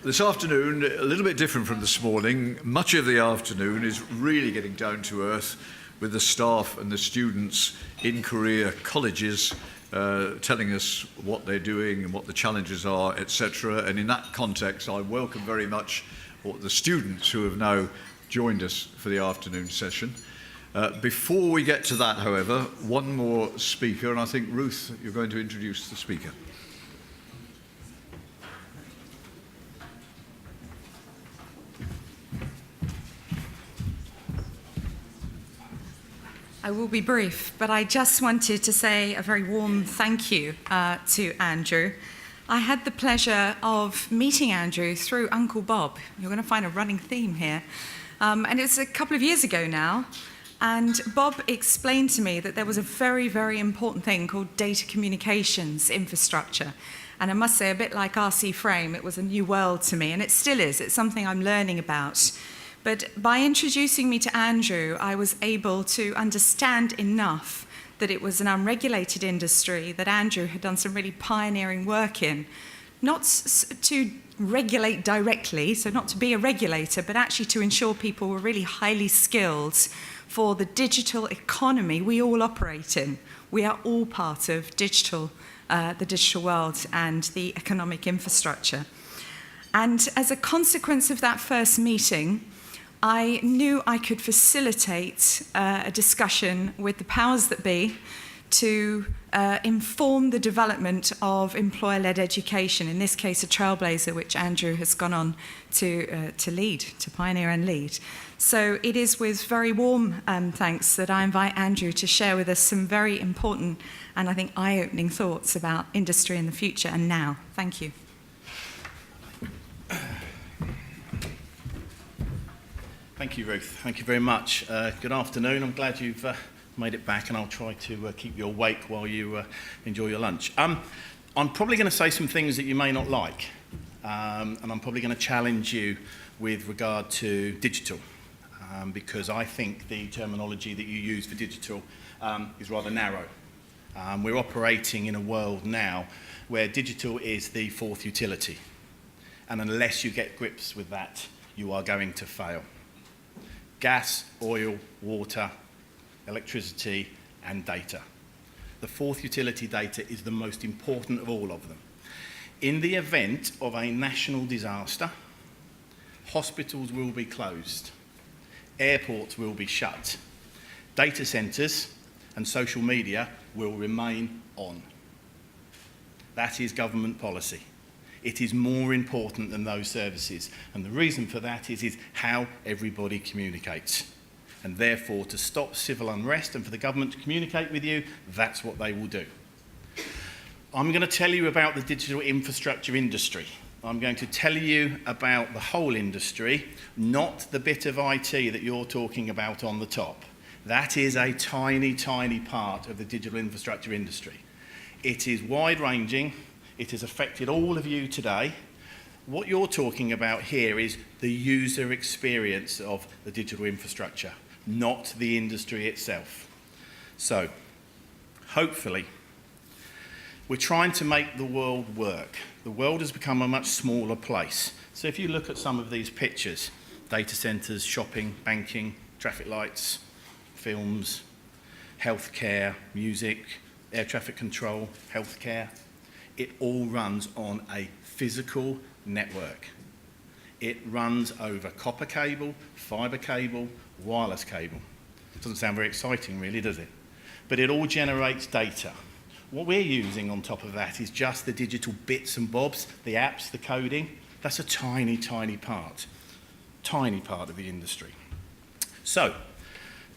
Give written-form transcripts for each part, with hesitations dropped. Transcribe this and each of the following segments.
This afternoon, a little bit different from this morning. Much of the afternoon is really getting down to earth with the staff and the students in career colleges telling us what they're doing and what the challenges are, etc. And in that context, I welcome very much the students who have now joined us for the afternoon session. Before we get to that, however, one more speaker, and I think, Ruth, you're going to introduce the speaker. I will be brief, but I just wanted to say a very warm thank you to Andrew. I had the pleasure of meeting Andrew through Uncle Bob. You're going to find a running theme here. And it was a couple of years ago now, and Bob explained to me that there was a very, very important thing called data communications infrastructure. And I must say, a bit like RC Frame, it was a new world to me, and it still is. It's something I'm learning about. But by introducing me to Andrew, I was able to understand enough that it was an unregulated industry that Andrew had done some really pioneering work in, not to regulate directly, so not to be a regulator, but actually to ensure people were really highly skilled for the digital economy we all operate in. We are all part of the digital world and the economic infrastructure. And as a consequence of that first meeting, I knew I could facilitate a discussion with the powers that be to inform the development of employer-led education, in this case a trailblazer, which Andrew has gone on to lead, to pioneer and lead. So it is with very warm thanks that I invite Andrew to share with us some very important and I think eye-opening thoughts about industry in the future and now. Thank you. Thank you, Ruth. Thank you very much. Good afternoon. I'm glad you've made it back, and I'll try to keep you awake while you enjoy your lunch. I'm probably going to say some things that you may not like, and I'm probably going to challenge you with regard to digital, because I think the terminology that you use for digital is rather narrow. We're operating in a world now where digital is the fourth utility, and unless you get grips with that, you are going to fail. Gas, oil, water, electricity, and data. The fourth utility, data, is the most important of all of them. In the event of a national disaster, hospitals will be closed, airports will be shut, data centres and social media will remain on. That is government policy. It is more important than those services. And the reason for that is how everybody communicates. And therefore, to stop civil unrest and for the government to communicate with you, that's what they will do. I'm going to tell you about the digital infrastructure industry. I'm going to tell you about the whole industry, not the bit of IT that you're talking about on the top. That is a tiny, tiny part of the digital infrastructure industry. It is wide-ranging. It has affected all of you today. What you're talking about here is the user experience of the digital infrastructure, not the industry itself. So, hopefully, we're trying to make the world work. The world has become a much smaller place. So if you look at some of these pictures, data centres, shopping, banking, traffic lights, films, healthcare, music, air traffic control, healthcare, it all runs on a physical network. It runs over copper cable, fibre cable, wireless cable. Doesn't sound very exciting really, does it? But it all generates data. What we're using on top of that is just the digital bits and bobs, the apps, the coding. That's a tiny, tiny part of the industry. So,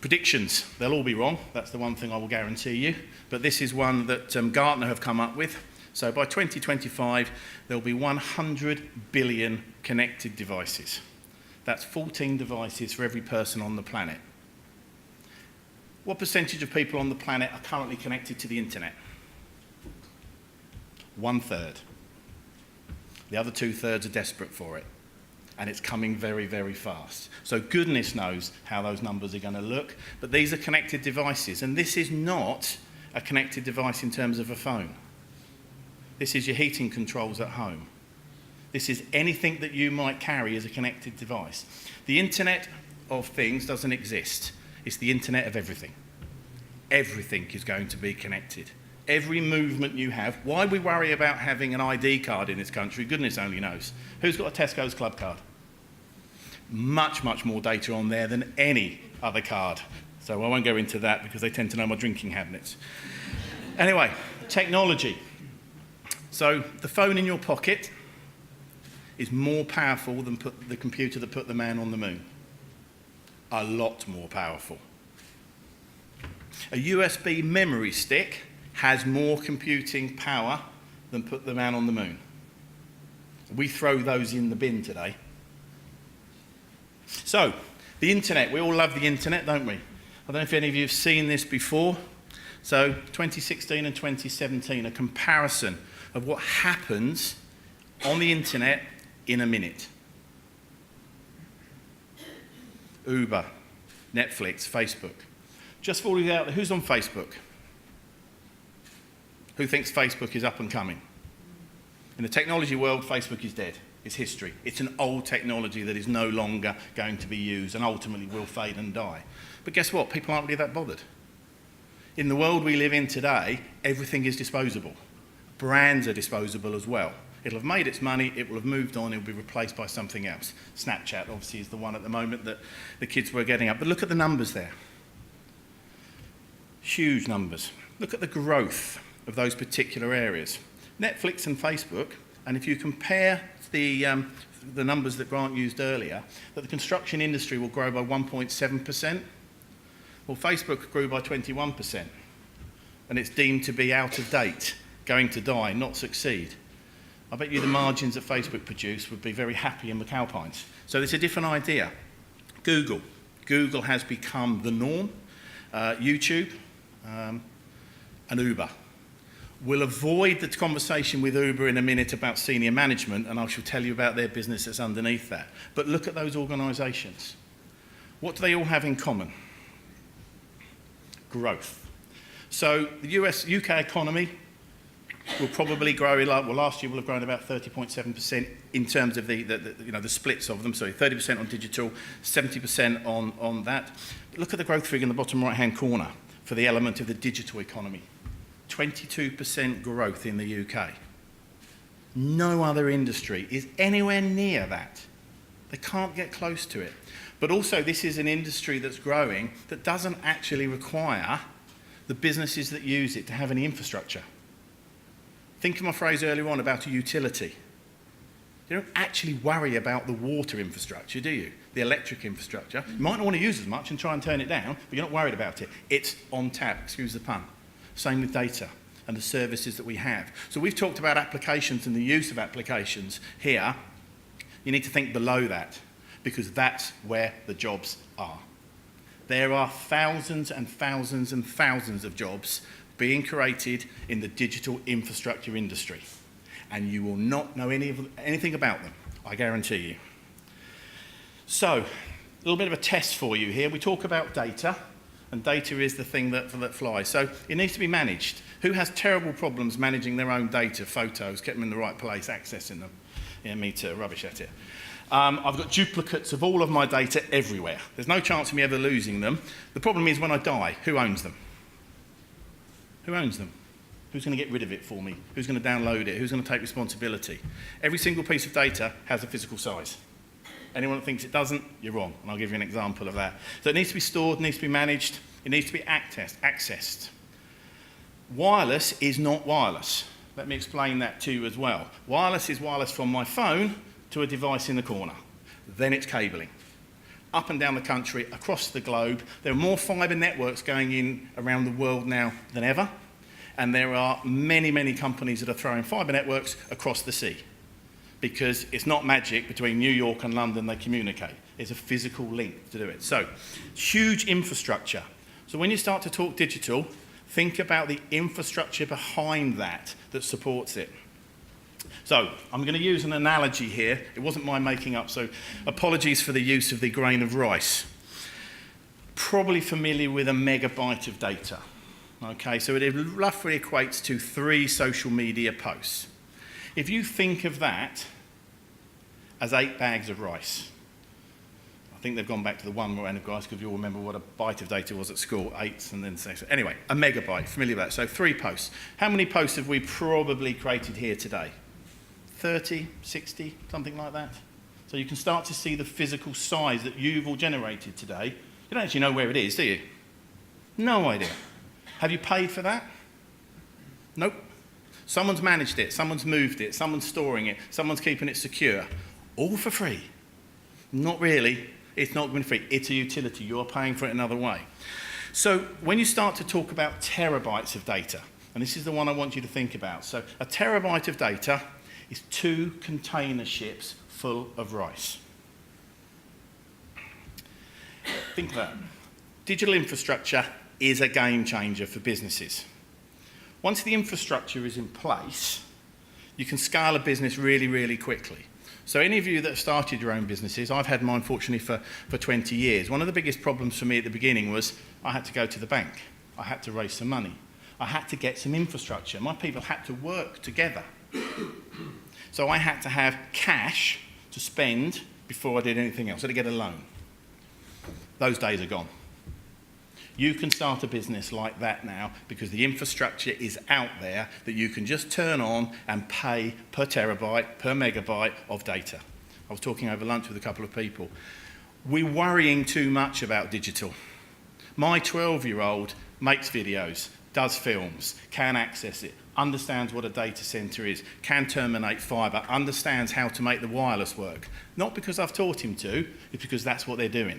predictions, they'll all be wrong. That's the one thing I will guarantee you. But this is one that Gartner have come up with. So by 2025, there'll be 100 billion connected devices. That's 14 devices for every person on the planet. What percentage of people on the planet are currently connected to the internet? 1/3. The other 2/3 are desperate for it. And it's coming very, very fast. So goodness knows how those numbers are going to look. But these are connected devices. And this is not a connected device in terms of a phone. This is your heating controls at home. This is anything that you might carry as a connected device. The Internet of Things doesn't exist. It's the Internet of everything. Everything is going to be connected. Every movement you have. Why we worry about having an ID card in this country, goodness only knows. Who's got a Tesco's Club card? Much, much more data on there than any other card. So I won't go into that because they tend to know my drinking habits. Anyway, technology. So the phone in your pocket is more powerful than the computer that put the man on the moon. A lot more powerful. A USB memory stick has more computing power than put the man on the moon. We throw those in the bin today. So, the internet. We all love the internet, don't we? I don't know if any of you have seen this before. So, 2016 and 2017, a comparison of what happens on the internet in a minute. Uber, Netflix, Facebook. Just for all of you out there, who's on Facebook? Who thinks Facebook is up and coming? In the technology world, Facebook is dead. It's history. It's an old technology that is no longer going to be used and ultimately will fade and die. But guess what? People aren't really that bothered. In the world we live in today, everything is disposable. Brands are disposable as well. It'll have made its money, it will have moved on, it will be replaced by something else. Snapchat obviously is the one at the moment that the kids were getting up. But look at the numbers there. Huge numbers. Look at the growth of those particular areas. Netflix and Facebook, and if you compare the numbers that Grant used earlier, that the construction industry will grow by 1.7%. Well, Facebook grew by 21%, and it's deemed to be out of date, going to die, not succeed. I bet you the margins that Facebook produce would be very happy in McAlpines. So it's a different idea. Google. Google has become the norm. YouTube and Uber. We'll avoid the conversation with Uber in a minute about senior management, and I shall tell you about their business that's underneath that. But look at those organisations. What do they all have in common? Growth. So the UK economy will probably grow, well, last year will have grown about 30.7% in terms of the splits of them. So 30% on digital, 70% on that. But look at the growth figure in the bottom right-hand corner for the element of the digital economy. 22% growth in the UK. No other industry is anywhere near that. They can't get close to it. But also, this is an industry that's growing that doesn't actually require the businesses that use it to have any infrastructure. Think of my phrase earlier on about a utility. You don't actually worry about the water infrastructure, do you? The electric infrastructure. You might not want to use as much and try and turn it down, but you're not worried about it. It's on tap, excuse the pun. Same with data and the services that we have. So we've talked about applications and the use of applications here. You need to think below that, because that's where the jobs are. There are thousands and thousands and thousands of jobs being created in the digital infrastructure industry, and you will not know anything about them, I guarantee you. So, a little bit of a test for you here. We talk about data, and data is the thing that flies. So it needs to be managed. Who has terrible problems managing their own data, photos, get them in the right place, accessing them? Yeah, me too, rubbish at it. I've got duplicates of all of my data everywhere. There's no chance of me ever losing them. The problem is when I die, who owns them? Who owns them? Who's going to get rid of it for me? Who's going to download it? Who's going to take responsibility? Every single piece of data has a physical size. Anyone that thinks it doesn't, you're wrong, and I'll give you an example of that. So it needs to be stored, needs to be managed, it needs to be accessed. Wireless is not wireless. Let me explain that to you as well. Wireless is wireless from my phone to a device in the corner. Then it's cabling. Up and down the country, across the globe, there are more fibre networks going in around the world now than ever, and there are many, many companies that are throwing fibre networks across the sea, because it's not magic between New York and London they communicate. There's a physical link to do it. So, huge infrastructure. So when you start to talk digital, think about the infrastructure behind that supports it. So, I'm going to use an analogy here. It wasn't my making up, so apologies for the use of the grain of rice. Probably familiar with a megabyte of data. Okay, so it roughly equates to 3 social media posts. If you think of that as 8 bags of rice. I think they've gone back to the 1 round of rice because you all remember what a byte of data was at school, 8 and then 6. Anyway, a megabyte, familiar with that. So 3 posts. How many posts have we probably created here today? 30, 60, something like that. So you can start to see the physical size that you've all generated today. You don't actually know where it is, do you? No idea. Have you paid for that? Nope. Someone's managed it, someone's moved it, someone's storing it, someone's keeping it secure. All for free. Not really. It's not going to be free. It's a utility. You're paying for it another way. So when you start to talk about terabytes of data, and this is the one I want you to think about. So a terabyte of data is 2 container ships full of rice. Think of that. Digital infrastructure is a game changer for businesses. Once the infrastructure is in place, you can scale a business really, really quickly. So any of you that have started your own businesses, I've had mine fortunately for 20 years. One of the biggest problems for me at the beginning was I had to go to the bank. I had to raise some money. I had to get some infrastructure. My people had to work together. So I had to have cash to spend before I did anything else. I had to get a loan. Those days are gone. You can start a business like that now because the infrastructure is out there that you can just turn on and pay per terabyte, per megabyte of data. I was talking over lunch with a couple of people. We're worrying too much about digital. My 12-year-old makes videos, does films, can access it, understands what a data center is, can terminate fiber, understands how to make the wireless work. Not because I've taught him to, it's because that's what they're doing.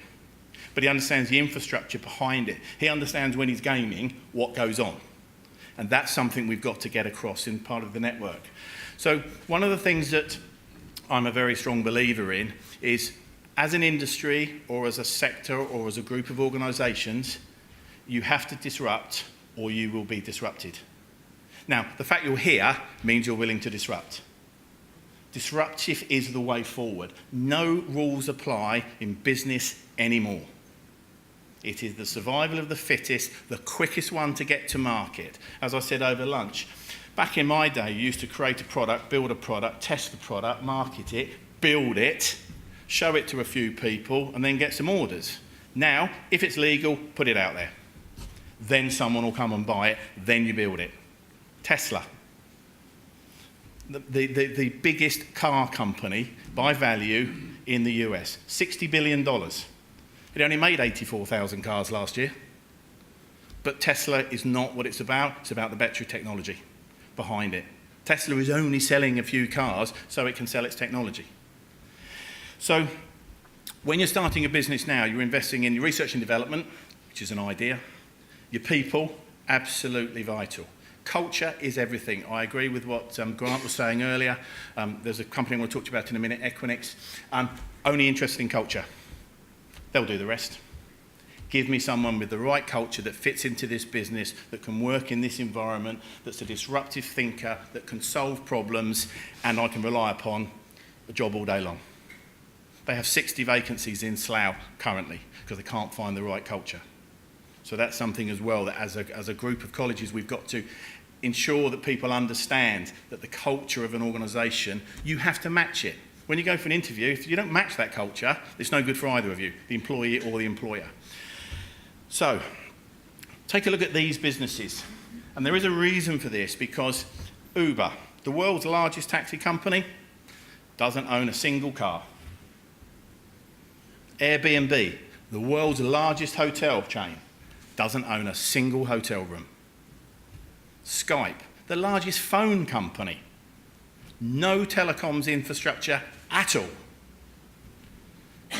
But he understands the infrastructure behind it. He understands when he's gaming what goes on. And that's something we've got to get across in part of the network. So one of the things that I'm a very strong believer in is as an industry or as a sector or as a group of organisations, you have to disrupt or you will be disrupted. Now, the fact you're here means you're willing to disrupt. Disruptive is the way forward. No rules apply in business anymore. It is the survival of the fittest, the quickest one to get to market. As I said over lunch, back in my day, you used to create a product, build a product, test the product, market it, build it, show it to a few people, and then get some orders. Now, if it's legal, put it out there. Then someone will come and buy it, then you build it. Tesla, the biggest car company by value in the US, $60 billion. It only made 84,000 cars last year. But Tesla is not what it's about the battery technology behind it. Tesla is only selling a few cars so it can sell its technology. So when you're starting a business now, you're investing in your research and development, which is an idea. Your people, absolutely vital. Culture is everything. I agree with what Grant was saying earlier. There's a company I'm going to talk to you about in a minute, Equinix, only interested in culture. They'll do the rest. Give me someone with the right culture that fits into this business, that can work in this environment, that's a disruptive thinker, that can solve problems, and I can rely upon a job all day long. They have 60 vacancies in Slough currently because they can't find the right culture. So that's something as well that as a group of colleges we've got to ensure that people understand that the culture of an organisation, you have to match it. When you go for an interview, if you don't match that culture, it's no good for either of you, the employee or the employer. So, take a look at these businesses. And there is a reason for this, because Uber, the world's largest taxi company, doesn't own a single car. Airbnb, the world's largest hotel chain, doesn't own a single hotel room. Skype, the largest phone company, no telecoms infrastructure at all.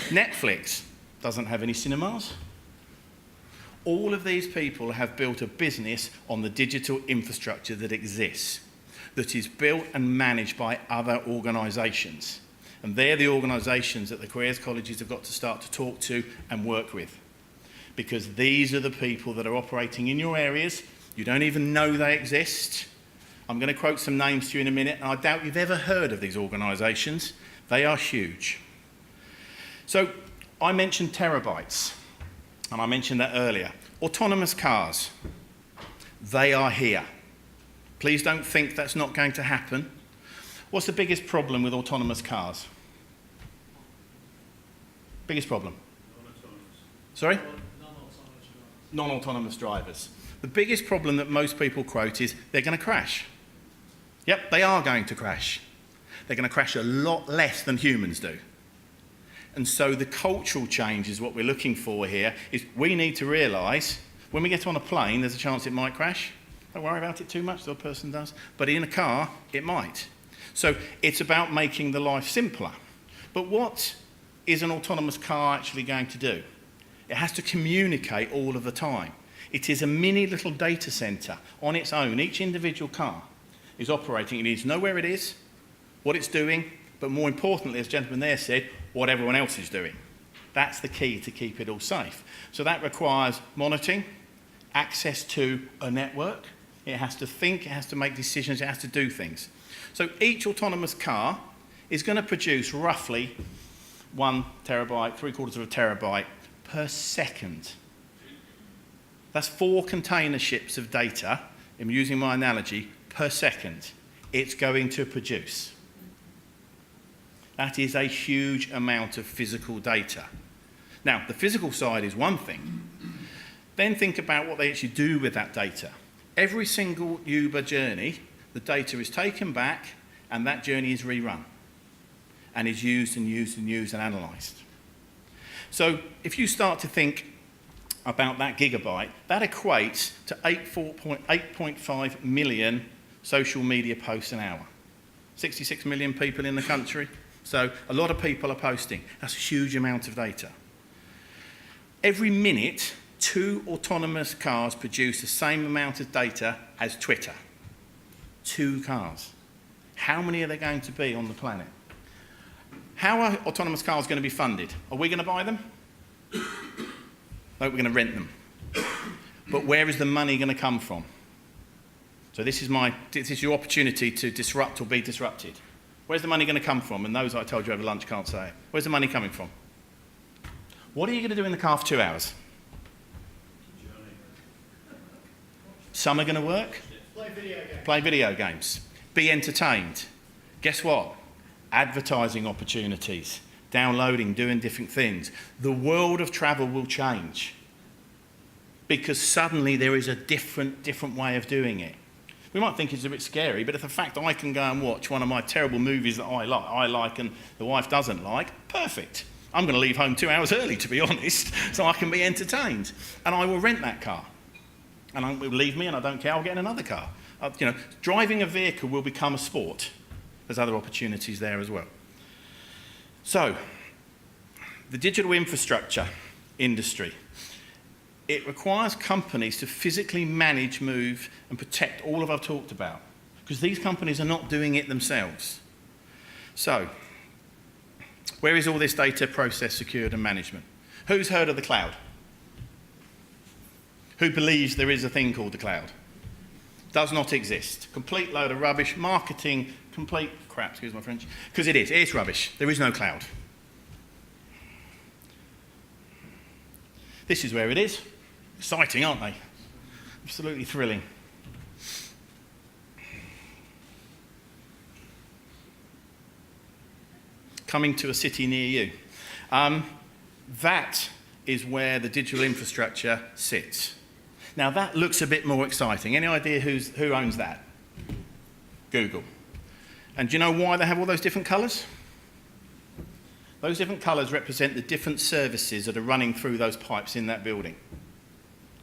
Netflix doesn't have any cinemas. All of these people have built a business on the digital infrastructure that exists, that is built and managed by other organisations. And they're the organisations that the careers colleges have got to start to talk to and work with. Because these are the people that are operating in your areas. You don't even know they exist. I'm going to quote some names to you in a minute, and I doubt you've ever heard of these organisations. They are huge. So I mentioned terabytes, and I mentioned that earlier. Autonomous cars, they are here. Please don't think that's not going to happen. What's the biggest problem with autonomous cars? Biggest problem? Sorry? Non-autonomous drivers. The biggest problem that most people quote is they're going to crash. Yep, they are going to crash. They're going to crash a lot less than humans do. And so the cultural change is what we're looking for here, is we need to realise when we get on a plane, there's a chance it might crash. Don't worry about it too much, the other person does. But in a car, it might. So it's about making the life simpler. But what is an autonomous car actually going to do? It has to communicate all of the time. It is a mini little data centre on its own. Each individual car is operating. It needs to know where it is, what it's doing, but more importantly, as the gentleman there said, what everyone else is doing. That's the key to keep it all safe. So that requires monitoring, access to a network. It has to think, it has to make decisions, it has to do things. So each autonomous car is going to produce roughly 1 terabyte, 3/4 of a terabyte per second. That's 4 container ships of data, I'm using my analogy, per second. It's going to produce. That is a huge amount of physical data. Now, the physical side is one thing. Then think about what they actually do with that data. Every single Uber journey, the data is taken back and that journey is rerun and is used and used and used and analysed. So if you start to think about that gigabyte, that equates to 8.5 million social media posts an hour. 66 million people in the country. So a lot of people are posting. That's a huge amount of data. Every minute, 2 autonomous cars produce the same amount of data as Twitter. 2 cars. How many are there going to be on the planet? How are autonomous cars going to be funded? Are we going to buy them? No, we're going to rent them. But where is the money going to come from? So this is your opportunity to disrupt or be disrupted. Where's the money going to come from? And those I told you over lunch can't say it. Where's the money coming from? What are you going to do in the car for 2 hours? Some are going to work. Play video games. Be entertained. Guess what? Advertising opportunities. Downloading, doing different things. The world of travel will change. Because suddenly there is a different way of doing it. We might think it's a bit scary, but if the fact I can go and watch one of my terrible movies that I like and the wife doesn't like, perfect. I'm going to leave home 2 hours early, to be honest, so I can be entertained. And I will rent that car. And it will leave me and I don't care, I'll get in another car. Driving a vehicle will become a sport. There's other opportunities there as well. So, the digital infrastructure industry. It requires companies to physically manage, move, and protect all of I've talked about, because these companies are not doing it themselves. So, where is all this data processed, secured, and management? Who's heard of the cloud? Who believes there is a thing called the cloud? Does not exist. Complete load of rubbish, marketing, complete crap, excuse my French, because it is. It's rubbish. There is no cloud. This is where it is. Exciting, aren't they? Absolutely thrilling. Coming to a city near you. That is where the digital infrastructure sits. Now that looks a bit more exciting. Any idea who owns that? Google. And do you know why they have all those different colours? Those different colours represent the different services that are running through those pipes in that building.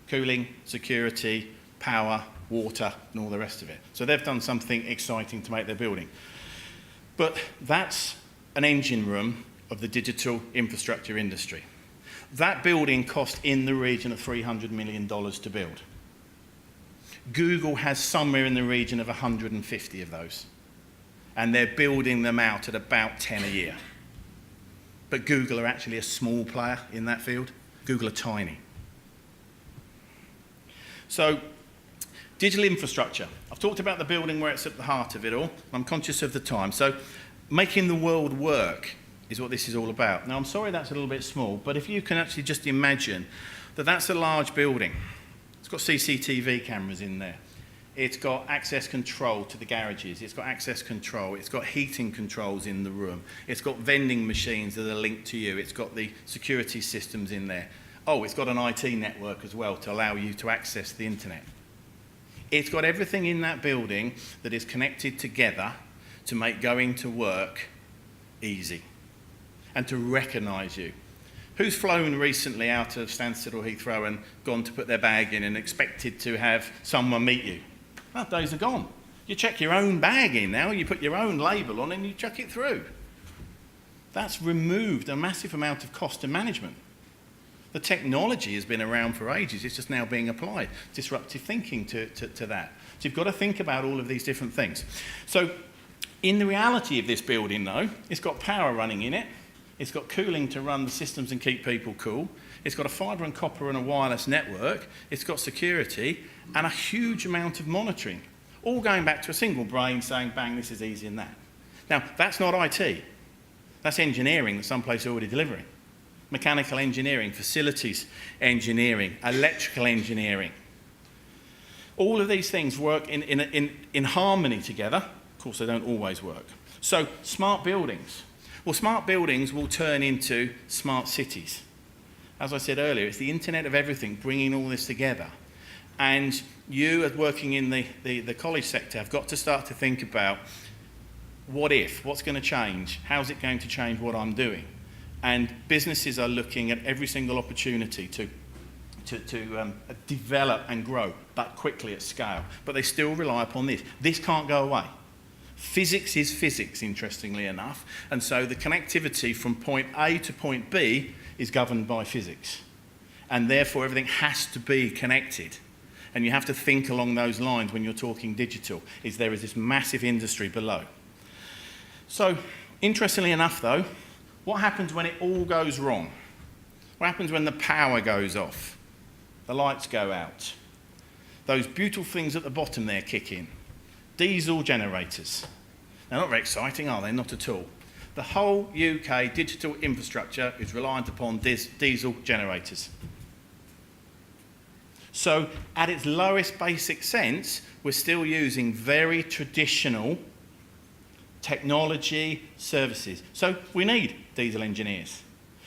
Cooling, security, power, water, and all the rest of it. So they've done something exciting to make their building. But that's an engine room of the digital infrastructure industry. That building cost in the region of $300 million to build. Google has somewhere in the region of 150 of those. And they're building them out at about 10 a year. But Google are actually a small player in that field. Google are tiny. So, digital infrastructure. I've talked about the building where it's at the heart of it all. I'm conscious of the time. So, making the world work is what this is all about. Now, I'm sorry that's a little bit small, but if you can actually just imagine that that's a large building. It's got CCTV cameras in there. It's got access control to the garages. It's got access control. It's got heating controls in the room. It's got vending machines that are linked to you. It's got the security systems in there. Oh, it's got an IT network as well to allow you to access the internet. It's got everything in that building that is connected together to make going to work easy and to recognise you. Who's flown recently out of Stansted or Heathrow and gone to put their bag in and expected to have someone meet you? Well, those are gone. You check your own bag in now, you put your own label on and you chuck it through. That's removed a massive amount of cost and management. The technology has been around for ages, it's just now being applied. Disruptive thinking to that. So you've got to think about all of these different things. So in the reality of this building though, it's got power running in it, it's got cooling to run the systems and keep people cool, it's got a fibre and copper and a wireless network, it's got security and a huge amount of monitoring, all going back to a single brain saying, bang, this is easy and that. Now, that's not IT. That's engineering that some place are already delivering. Mechanical engineering, facilities engineering, electrical engineering. All of these things work in harmony together. Of course, they don't always work. So, smart buildings. Well, smart buildings will turn into smart cities. As I said earlier, it's the Internet of Everything bringing all this together. And you, as working in the college sector, have got to start to think about what if, what's going to change, how's it going to change what I'm doing? And businesses are looking at every single opportunity to develop and grow, but quickly at scale. But they still rely upon this. This can't go away. Physics is physics, interestingly enough, and so the connectivity from point A to point B is governed by physics. And therefore everything has to be connected. And you have to think along those lines when you're talking digital, is there is this massive industry below. So, interestingly enough though, what happens when it all goes wrong? What happens when the power goes off? The lights go out. Those beautiful things at the bottom there kick in. Diesel generators. They're not very exciting, are they? Not at all. The whole UK digital infrastructure is reliant upon diesel generators. So, at its lowest basic sense, we're still using very traditional technology services. So, we need diesel engineers.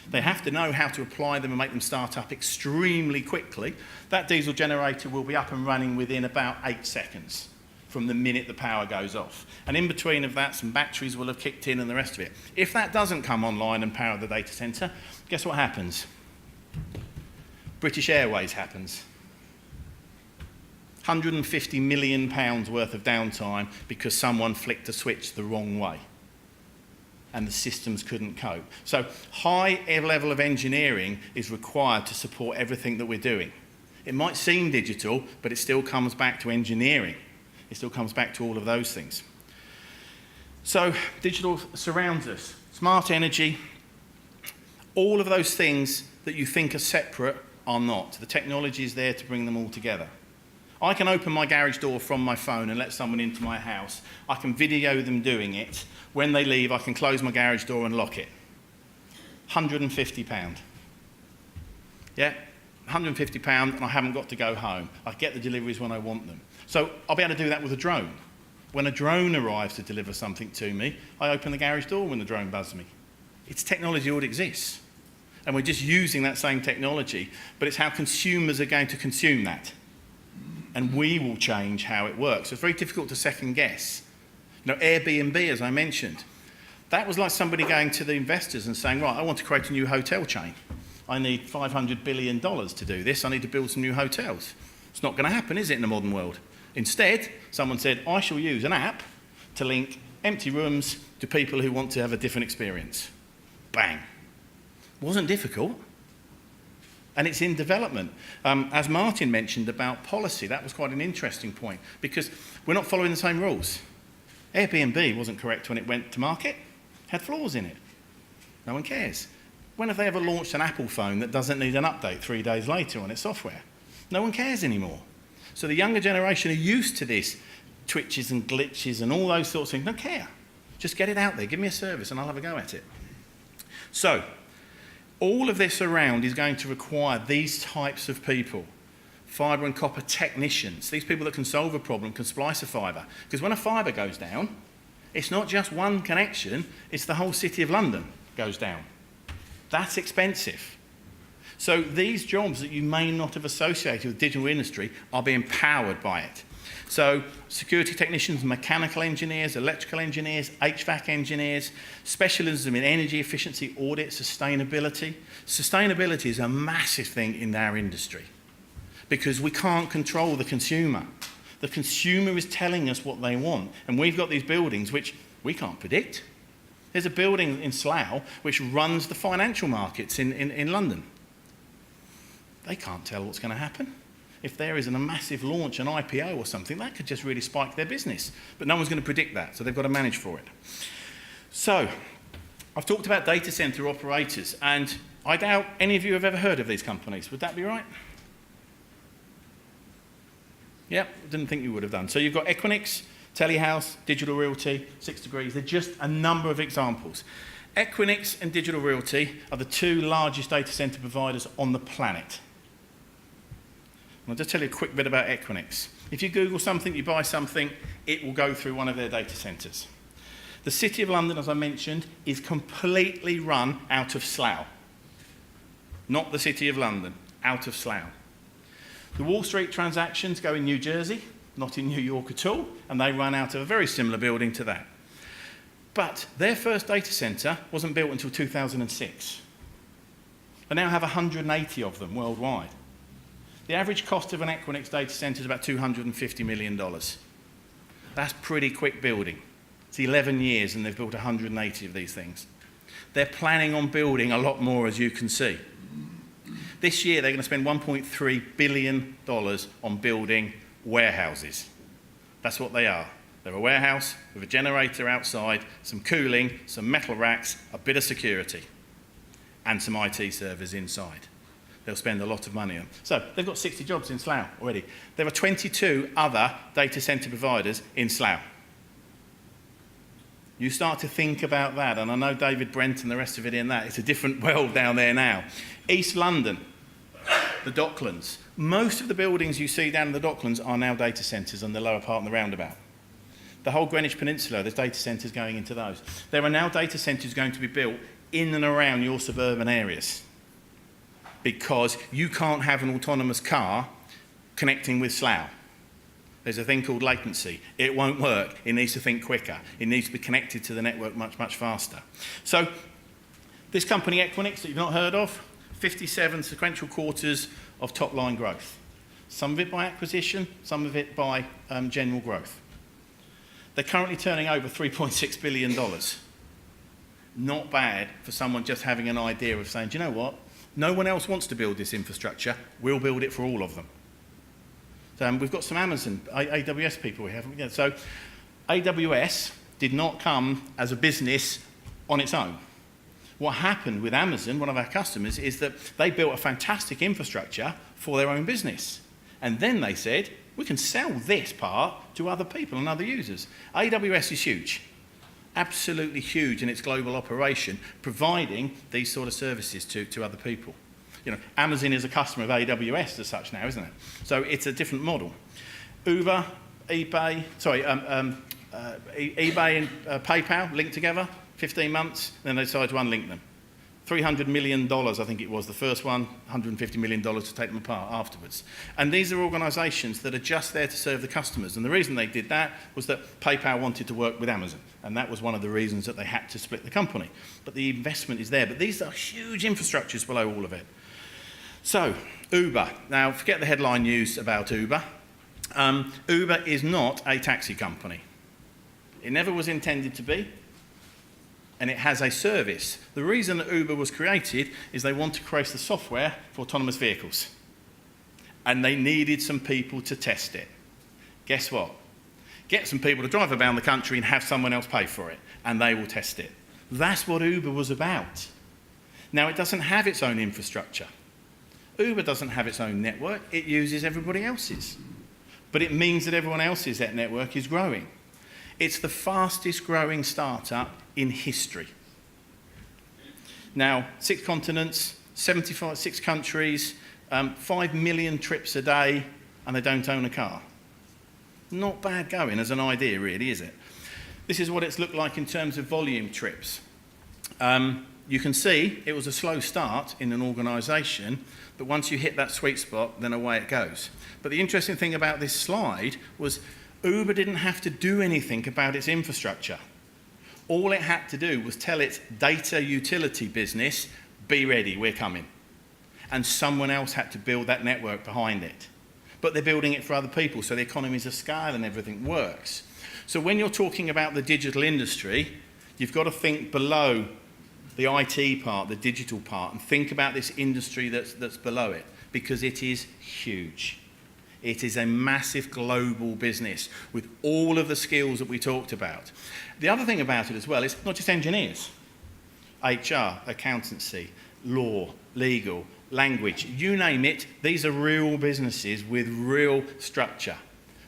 They have to know how to apply them and make them start up extremely quickly. That diesel generator will be up and running within about 8 seconds from the minute the power goes off. And in between of that, some batteries will have kicked in and the rest of it. If that doesn't come online and power the data centre, guess what happens? British Airways happens. £150 million worth of downtime because someone flicked a switch the wrong way and the systems couldn't cope. So high level of engineering is required to support everything that we're doing. It might seem digital, but it still comes back to engineering. It still comes back to all of those things. So digital surrounds us. Smart energy, all of those things that you think are separate are not. The technology is there to bring them all together. I can open my garage door from my phone and let someone into my house. I can video them doing it. When they leave, I can close my garage door and lock it. £150. Yeah, £150 and I haven't got to go home. I get the deliveries when I want them. So I'll be able to do that with a drone. When a drone arrives to deliver something to me, I open the garage door when the drone buzzes me. It's technology already exists. And we're just using that same technology, but it's how consumers are going to consume that. And we will change how it works. So it's very difficult to second guess. You know, Airbnb, as I mentioned, that was like somebody going to the investors and saying, right, I want to create a new hotel chain. I need $500 billion to do this. I need to build some new hotels. It's not going to happen, is it, in the modern world? Instead, someone said, I shall use an app to link empty rooms to people who want to have a different experience. Bang. Wasn't difficult. And it's in development. As Martin mentioned about policy, that was quite an interesting point because we're not following the same rules. Airbnb wasn't correct when it went to market, had flaws in it. No one cares. When have they ever launched an Apple phone that doesn't need an update 3 days later on its software? No one cares anymore. So the younger generation are used to this, twitches and glitches and all those sorts of things. Don't care. Just get it out there. Give me a service and I'll have a go at it. So, all of this around is going to require these types of people. fibre and copper technicians, these people that can solve a problem, can splice a fibre. Because when a fibre goes down, it's not just one connection, it's the whole City of London goes down. That's expensive. So these jobs that you may not have associated with digital industry are being powered by it. So security technicians, mechanical engineers, electrical engineers, HVAC engineers, specialism in energy efficiency, audit, sustainability. Sustainability is a massive thing in our industry because we can't control the consumer. The consumer is telling us what they want, and we've got these buildings which we can't predict. There's a building in Slough which runs the financial markets in London. They can't tell what's going to happen. If there isn't a massive launch, an IPO or something, that could just really spike their business. But no one's going to predict that, so they've got to manage for it. So, I've talked about data centre operators, and I doubt any of you have ever heard of these companies. Would that be right? Yep, didn't think you would have done. So you've got Equinix, Telehouse, Digital Realty, 6 Degrees. They're just a number of examples. Equinix and Digital Realty are the two largest data centre providers on the planet. I'll just tell you a quick bit about Equinix. If you Google something, you buy something, it will go through one of their data centres. The City of London, as I mentioned, is completely run out of Slough. Not the City of London, out of Slough. The Wall Street transactions go in New Jersey, not in New York at all, and they run out of a very similar building to that. But their first data centre wasn't built until 2006. They now have 180 of them worldwide. The average cost of an Equinix data centre is about $250 million. That's pretty quick building. It's 11 years and they've built 180 of these things. They're planning on building a lot more, as you can see. This year they're going to spend $1.3 billion on building warehouses. That's what they are. They're a warehouse with a generator outside, some cooling, some metal racks, a bit of security, and some IT servers inside. They'll spend a lot of money on. So they've got 60 jobs in Slough already. There are 22 other data centre providers in Slough. You start to think about that, and I know David Brent and the rest of it in that. It's a different world down there now. East London, the Docklands. Most of the buildings you see down in the Docklands are now data centres on the lower part and the roundabout. The whole Greenwich Peninsula, there's data centres going into those. There are now data centres going to be built in and around your suburban areas, because you can't have an autonomous car connecting with Slough. There's a thing called latency. It won't work. It needs to think quicker. It needs to be connected to the network much, much faster. So this company, Equinix, that you've not heard of, 57 sequential quarters of top-line growth. Some of it by acquisition, some of it by general growth. They're currently turning over $3.6 billion. Not bad for someone just having an idea of saying, do you know what? No one else wants to build this infrastructure. We'll build it for all of them. So we've got some Amazon, AWS people we have. Yeah, so AWS did not come as a business on its own. What happened with Amazon, one of our customers, is that they built a fantastic infrastructure for their own business. And then they said, we can sell this part to other people and other users. AWS is huge. Absolutely huge in its global operation, providing these sort of services to other people. You know, Amazon is a customer of AWS as such now, isn't it? So it's a different model. Uber, eBay and PayPal linked together, 15 months, then they decided to unlink them. $300 million, I think it was, the first one, $150 million to take them apart afterwards. And these are organisations that are just there to serve the customers. And the reason they did that was that PayPal wanted to work with Amazon. And that was one of the reasons that they had to split the company. But the investment is there. But these are huge infrastructures below all of it. So, Uber. Now, forget the headline news about Uber. Uber is not a taxi company. It never was intended to be. And it has a service. The reason that Uber was created is they want to create the software for autonomous vehicles. And they needed some people to test it. Guess what? Get some people to drive around the country and have someone else pay for it, and they will test it. That's what Uber was about. Now, it doesn't have its own infrastructure. Uber doesn't have its own network. It uses everybody else's. But it means that everyone else's network is growing. It's the fastest growing startup in history. Now, 6 continents, 6 countries, 5 million trips a day, and they don't own a car. Not bad going as an idea, really, is it? This is what it's looked like in terms of volume trips. You can see it was a slow start in an organisation, but once you hit that sweet spot, then away it goes. But the interesting thing about this slide was Uber didn't have to do anything about its infrastructure. All it had to do was tell its data utility business, be ready, we're coming. And someone else had to build that network behind it. But they're building it for other people, so the economies of scale and everything works. So when you're talking about the digital industry, you've got to think below the IT part, the digital part, and think about this industry that's below it, because it is huge. It is a massive global business with all of the skills that we talked about. The other thing about it as well is not just engineers. HR, accountancy, law, legal, language, you name it, these are real businesses with real structure.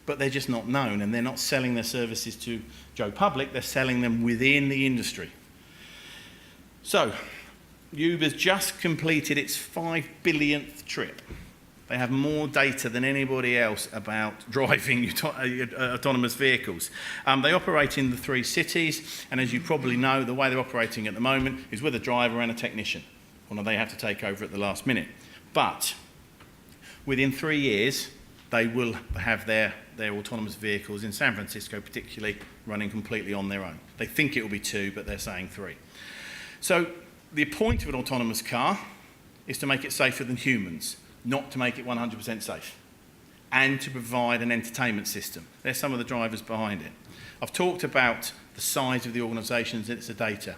But they're just not known, and they're not selling their services to Joe Public, they're selling them within the industry. So, Uber's just completed its 5 billionth trip. They have more data than anybody else about driving autonomous vehicles. They operate in the 3 cities, and as you probably know, the way they're operating at the moment is with a driver and a technician. Well, they have to take over at the last minute. But within 3 years, they will have their autonomous vehicles in San Francisco particularly running completely on their own. They think it will be 2, but they're saying 3. So the point of an autonomous car is to make it safer than humans, not to make it 100% safe, and to provide an entertainment system. There's some of the drivers behind it. I've talked about the size of the organisations and its data.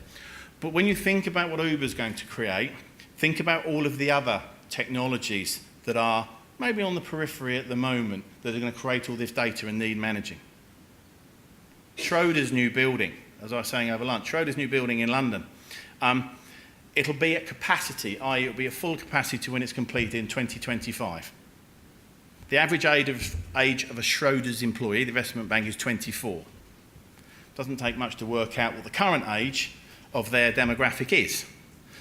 But when you think about what Uber's going to create, think about all of the other technologies that are maybe on the periphery at the moment that are going to create all this data and need managing. Schroders new building, as I was saying over lunch, Schroders new building in London. It'll be at capacity, i.e. it'll be at full capacity to when it's completed in 2025. The average age of a Schroders employee, the investment bank, is 24. Doesn't take much to work out what the current age of their demographic is.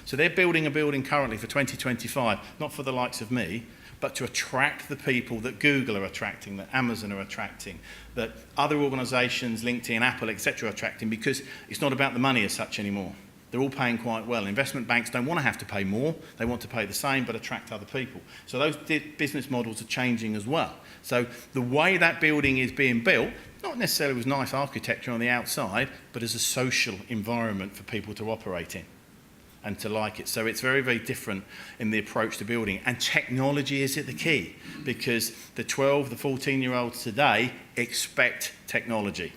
So they're building a building currently for 2025, not for the likes of me, but to attract the people that Google are attracting, that Amazon are attracting, that other organisations, LinkedIn, Apple, etc. are attracting, because it's not about the money as such anymore. They're all paying quite well. Investment banks don't want to have to pay more. They want to pay the same but attract other people. So those business models are changing as well. So the way that building is being built, not necessarily with nice architecture on the outside, but as a social environment for people to operate in and to like it. So it's very, very different in the approach to building. And technology is at the key, because the 12, the 14-year-olds today expect technology.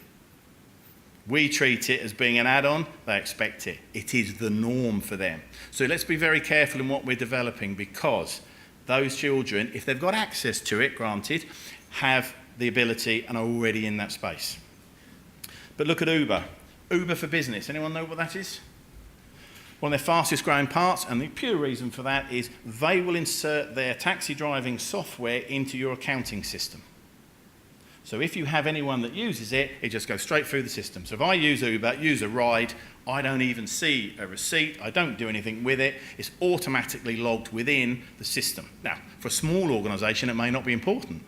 We treat it as being an add-on, they expect it. It is the norm for them. So let's be very careful in what we're developing, because those children, if they've got access to it, granted, have the ability and are already in that space. But look at Uber. Uber for Business. Anyone know what that is? One of their fastest growing parts, and the pure reason for that is they will insert their taxi driving software into your accounting system. So if you have anyone that uses it, it just goes straight through the system. So if I use Uber, use a ride, I don't even see a receipt, I don't do anything with it, it's automatically logged within the system. Now, for a small organisation, it may not be important,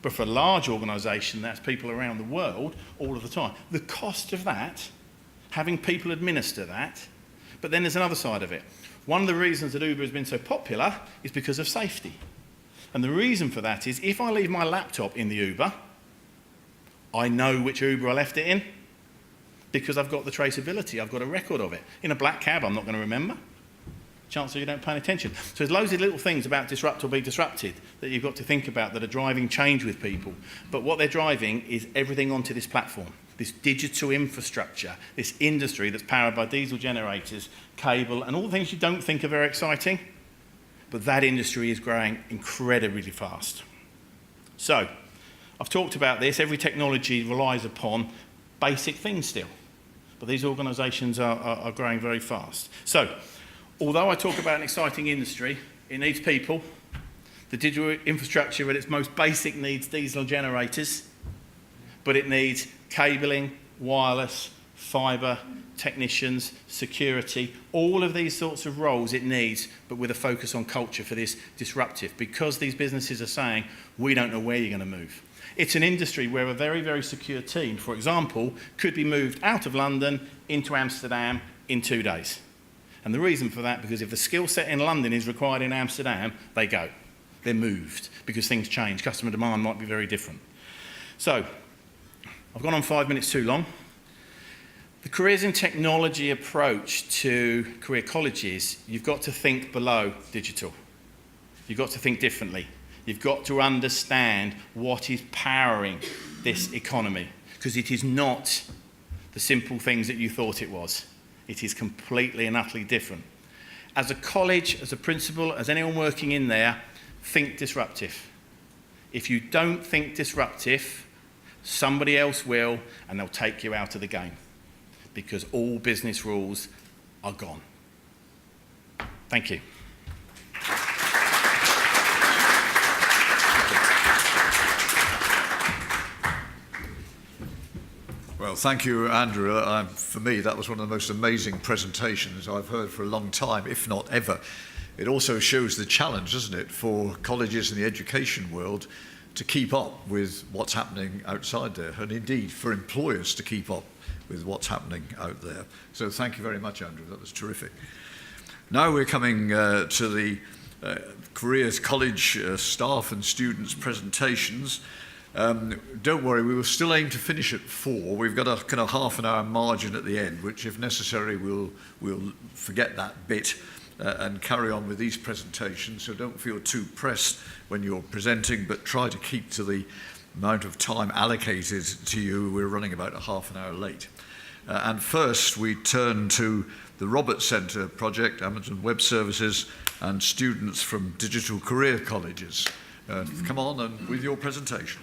but for a large organisation, that's people around the world all of the time. The cost of that, having people administer that, but then there's another side of it. One of the reasons that Uber has been so popular is because of safety. And the reason for that is if I leave my laptop in the Uber, I know which Uber I left it in because I've got the traceability, I've got a record of it. In a black cab, I'm not going to remember. Chances are you don't pay attention. So there's loads of little things about disrupt or be disrupted that you've got to think about that are driving change with people. But what they're driving is everything onto this platform, this digital infrastructure, this industry that's powered by diesel generators, cable, and all the things you don't think are very exciting. But that industry is growing incredibly fast. So, I've talked about this. Every technology relies upon basic things still. But these organisations are growing very fast. So, although I talk about an exciting industry, it needs people. The digital infrastructure at its most basic needs diesel generators. But it needs cabling, wireless, fibre, technicians, security, all of these sorts of roles it needs, but with a focus on culture for this disruptive, because these businesses are saying, we don't know where you're going to move. It's an industry where a very, very secure team, for example, could be moved out of London into Amsterdam in 2 days. And the reason for that, because if the skill set in London is required in Amsterdam, they go. They're moved, because things change. Customer demand might be very different. So, I've gone on 5 minutes too long. The careers in technology approach to career colleges, you've got to think below digital. You've got to think differently. You've got to understand what is powering this economy, because it is not the simple things that you thought it was. It is completely and utterly different. As a college, as a principal, as anyone working in there, think disruptive. If you don't think disruptive, somebody else will, and they'll take you out of the game, because all business rules are gone. Thank you. Well, thank you, Andrew. For me, that was one of the most amazing presentations I've heard for a long time, if not ever. It also shows the challenge, doesn't it, for colleges in the education world to keep up with what's happening outside there, and indeed for employers to keep up with what's happening out there. So thank you very much, Andrew. That was terrific. Now we're coming to the Careers College staff and students' presentations. Don't worry, we will still aim to finish at 4. We've got a kind of half an hour margin at the end, which if necessary we'll forget that bit and carry on with these presentations. So don't feel too pressed when you're presenting, but try to keep to the amount of time allocated to you. We're running about a half an hour late. And first we turn to the Roberts Centre project, Amazon Web Services, and students from digital career colleges. Come on and with your presentation.